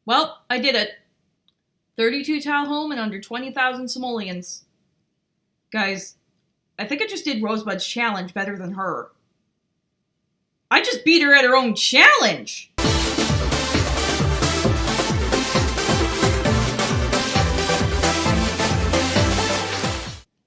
Well, I did it. 32 tile home in under 20,000 simoleons. Guys, I think I just did Rosebud's challenge better than her. I just beat her at her own challenge!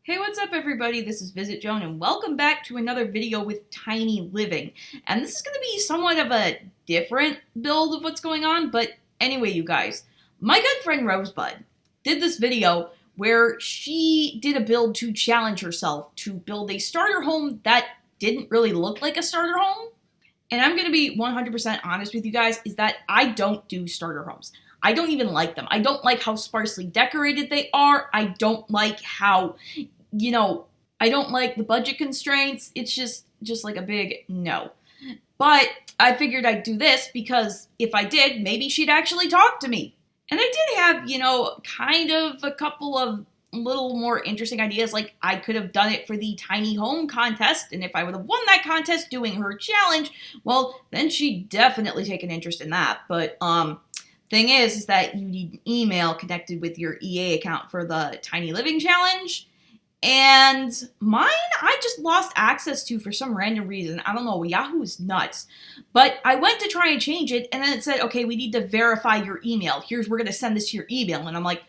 Hey, what's up everybody? This is VisitJoan and welcome back to another video with Tiny Living. And this is going to be somewhat of a different build of what's going on, but anyway, you guys. My good friend Rousebud did this video where she did a build to challenge herself to build a starter home that didn't really look like a starter home. And I'm going to be 100% honest with you guys, is that I don't do starter homes. I don't even like them. I don't like how sparsely decorated they are. I don't like how, I don't like the budget constraints. It's just like a big no. But I figured I'd do this because if I did, maybe she'd actually talk to me. And I did have, kind of a couple of little more interesting ideas. Like, I could have done it for the tiny home contest, and if I would have won that contest doing her challenge, well, then she'd definitely take an interest in that. But, thing is that you need an email connected with your EA account for the Tiny Living Challenge. And mine, I just lost access to for some random reason. I don't know, Yahoo is nuts. But I went to try and change it, and then it said, okay, we need to verify your email. We're going to send this to your email. And I'm like,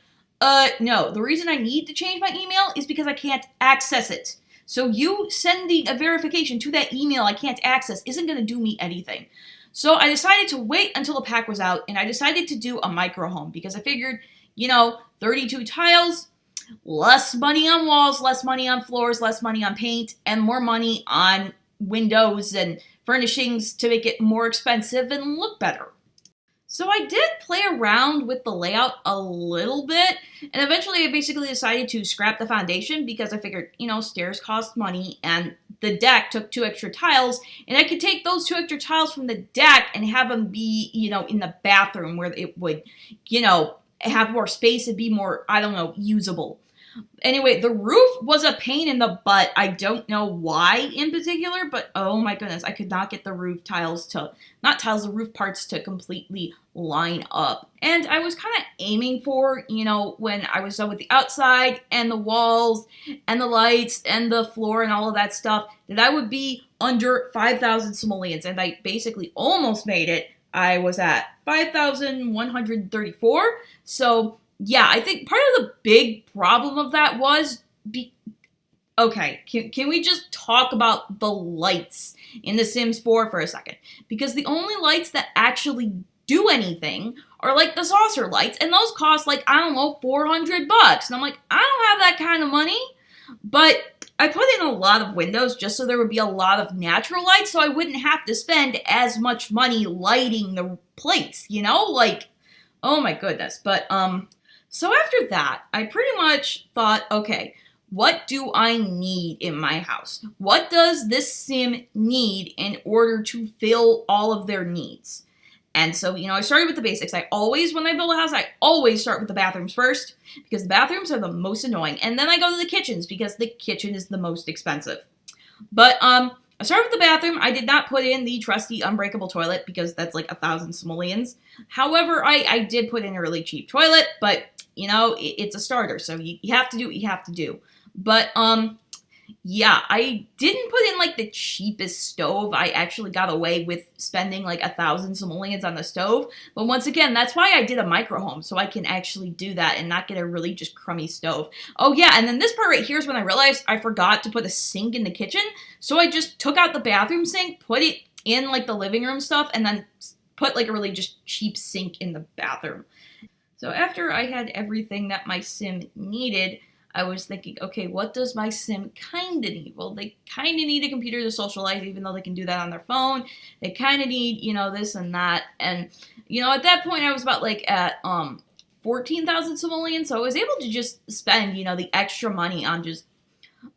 no. The reason I need to change my email is because I can't access it. So you sending a verification to that email I can't access isn't going to do me anything. So I decided to wait until the pack was out, and I decided to do a micro home because I figured, 32 tiles, less money on walls, less money on floors, less money on paint, and more money on windows and furnishings to make it more expensive and look better. So I did play around with the layout a little bit, and eventually I basically decided to scrap the foundation because I figured, stairs cost money, and the deck took 2 extra tiles, and I could take those 2 extra tiles from the deck and have them be, in the bathroom where it would, have more space and be more, usable. Anyway, the roof was a pain in the butt. I don't know why in particular, but oh my goodness, I could not get the roof the roof parts to completely line up. And I was kind of aiming for, when I was done with the outside and the walls and the lights and the floor and all of that stuff, that I would be under 5,000 simoleons. And I basically almost made it. I was at 5,134. So yeah, I think part of the big problem of that was, okay, can we just talk about the lights in The Sims 4 for a second? Because the only lights that actually do anything are like the saucer lights, and those cost like, $400. And I'm like, I don't have that kind of money, but I put in a lot of windows just so there would be a lot of natural light, so I wouldn't have to spend as much money lighting the place, oh my goodness. But, so after that, I pretty much thought, okay, what do I need in my house? What does this sim need in order to fill all of their needs? And so, I started with the basics. When I build a house, I always start with the bathrooms first, because the bathrooms are the most annoying. And then I go to the kitchens, because the kitchen is the most expensive. But, I started with the bathroom. I did not put in the trusty unbreakable toilet, because that's like 1,000 simoleons. However, I did put in a really cheap toilet, but it's a starter, so you have to do what you have to do. But, yeah, I didn't put in, the cheapest stove. I actually got away with spending, 1,000 simoleons on the stove. But once again, that's why I did a micro home, so I can actually do that and not get a really just crummy stove. Oh, yeah, and then this part right here is when I realized I forgot to put a sink in the kitchen. So I just took out the bathroom sink, put it in, the living room stuff, and then put, a really just cheap sink in the bathroom. So after I had everything that my sim needed, I was thinking, okay, what does my sim kind of need? Well, they kind of need a computer to socialize, even though they can do that on their phone. They kind of need, this and that. And, at that point, I was about, at 14,000 simoleons. So I was able to just spend, the extra money on just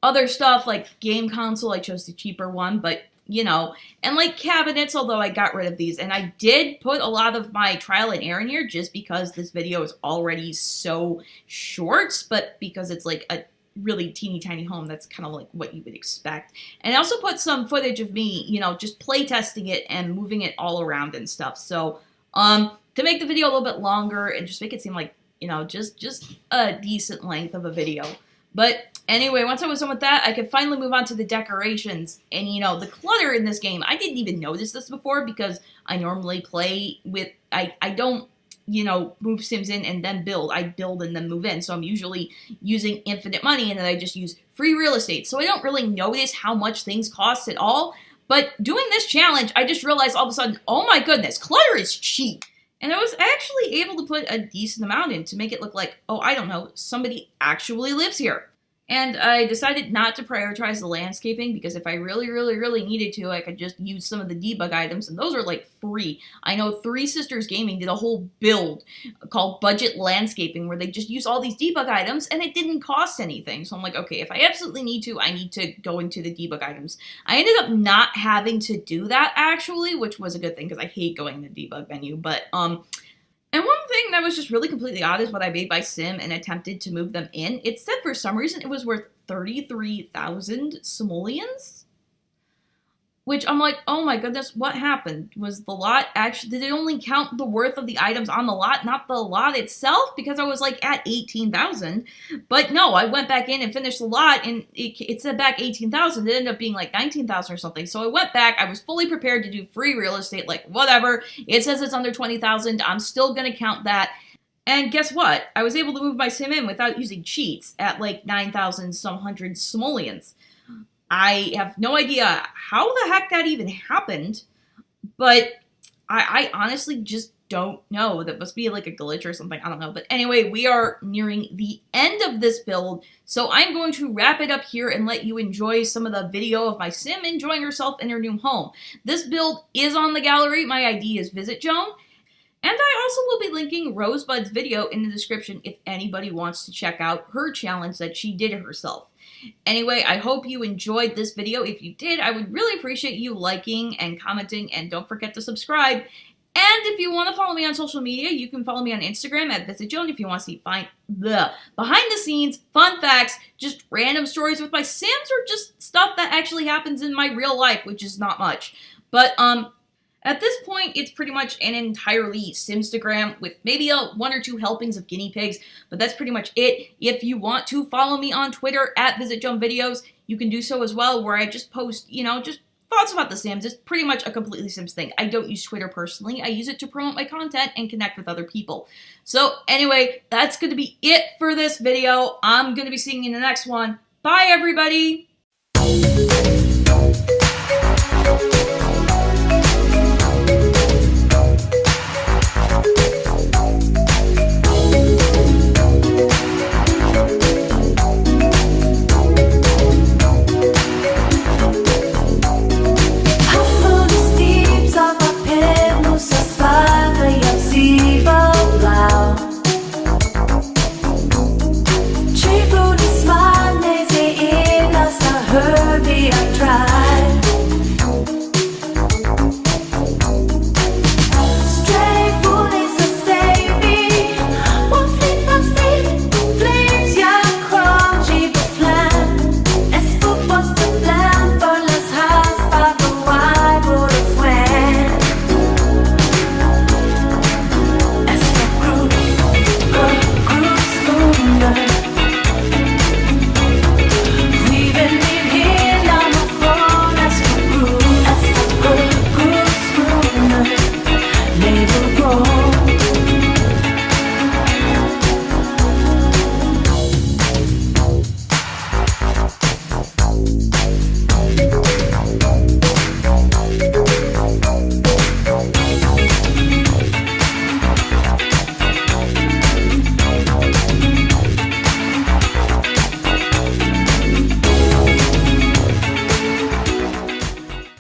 other stuff, like game console. I chose the cheaper one, but and cabinets, although I got rid of these. And I did put a lot of my trial and error in here just because this video is already so short, but because it's a really teeny tiny home, that's kind of what you would expect. And I also put some footage of me, just play testing it and moving it all around and stuff. So, to make the video a little bit longer and just make it seem like, you know, just a decent length of a video. But anyway, once I was done with that, I could finally move on to the decorations. And, you know, the clutter in this game, I didn't even notice this before because I normally play with, I don't, you know, move Sims in and then build. I build and then move in. So I'm usually using infinite money and then I just use free real estate. So I don't really notice how much things cost at all. But doing this challenge, I just realized all of a sudden, oh my goodness, clutter is cheap. And I was actually able to put a decent amount in to make it look like, oh, I don't know, somebody actually lives here. And I decided not to prioritize the landscaping because if I really needed to, I could just use some of the debug items, and those are like free. I know Three Sisters Gaming did a whole build called Budget Landscaping where they just use all these debug items and it didn't cost anything. So I'm like, okay, if I absolutely need to, I need to go into the debug items. I ended up not having to do that actually, which was a good thing because I hate going to the debug menu, but and one thing that was just really completely odd is what I made by Sim and attempted to move them in. It said for some reason it was worth 33,000 simoleons. Which I'm like, oh my goodness, what happened? Was the lot actually, did it only count the worth of the items on the lot, not the lot itself? Because I was like at 18,000. But no, I went back in and finished the lot and it said back 18,000. It ended up being like 19,000 or something. So I went back, I was fully prepared to do free real estate, like whatever. It says it's under 20,000. I'm still going to count that. And guess what? I was able to move my sim in without using cheats at like 9,000 some hundred simoleons. I have no idea how the heck that even happened, but I honestly just don't know. That must be like a glitch or something. I don't know. But anyway, we are nearing the end of this build, so I'm going to wrap it up here and let you enjoy some of the video of my sim enjoying herself in her new home. This build is on the gallery. My ID is VisitJoan. And I also will be linking Rosebud's video in the description if anybody wants to check out her challenge that she did herself. Anyway, I hope you enjoyed this video. If you did, I would really appreciate you liking and commenting, and don't forget to subscribe. And if you want to follow me on social media, you can follow me on Instagram at VisitJoan if you want to see behind the scenes, fun facts, just random stories with my Sims, or just stuff that actually happens in my real life, which is not much. But, at this point, it's pretty much an entirely Simstagram with maybe one or two helpings of guinea pigs, but that's pretty much it. If you want to follow me on Twitter at VisitJoanVideos, you can do so as well, where I just post, you know, just thoughts about the Sims. It's pretty much a completely Sims thing. I don't use Twitter personally. I use it to promote my content and connect with other people. So anyway, that's going to be it for this video. I'm going to be seeing you in the next one. Bye, everybody!